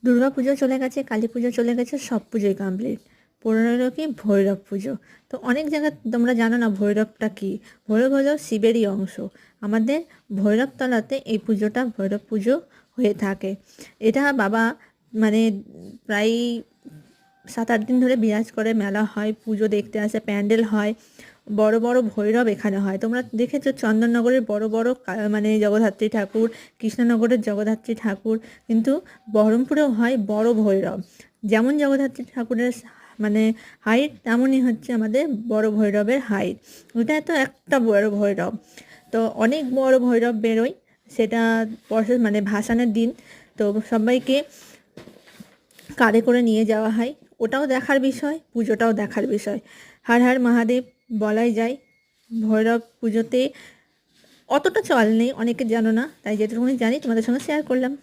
দুর্গা পুজো চলে গেছে, কালী পুজো চলে গেছে, সব পুজোই কমপ্লিট। পড়ে রইল কি ভৈরব পুজো। তো অনেক জায়গায় তোমরা জানো না ভৈরবটা কী। ভৈরব হলো শিবেরই অংশ। আমাদের ভৈরবতলাতে এই পুজোটা ভৈরব পুজো হয়ে থাকে। এটা বাবা মানে প্রায় 7-8 দিন ধরে বিরাজ করে, মেলা হয়, পুজো দেখতে আসে, প্যান্ডেল হয়, বড় বড় ভৈরব এখানে হয়। তোমরা দেখেছো চন্দননগরের বড় বড় মানে জগদ্ধাত্রী ঠাকুর, কৃষ্ণনগরের জগদ্ধাত্রী ঠাকুর, কিন্তু বহরমপুরেও হয় বড় ভৈরব। যেমন জগদ্ধাত্রী ঠাকুরের মানে হাইট, তেমনই হচ্ছে আমাদের বড় ভৈরবের হাইট। ওটা তো একটা বড় ভৈরব, তো অনেক বড় ভৈরব বেরোয়। সেটা মানে ভাসানের দিন তো সবাইকে কাঁধে করে নিয়ে যাওয়া হয়। ওটাও দেখার বিষয়, পুজোটাও দেখার বিষয়। হর হর মহাদেব বলাই যায়। ভৈরব পুজোতে অতটা চল নেই, অনেকে জানো না, তাই যেটুকুনি জানি তোমাদের সঙ্গে শেয়ার করলাম।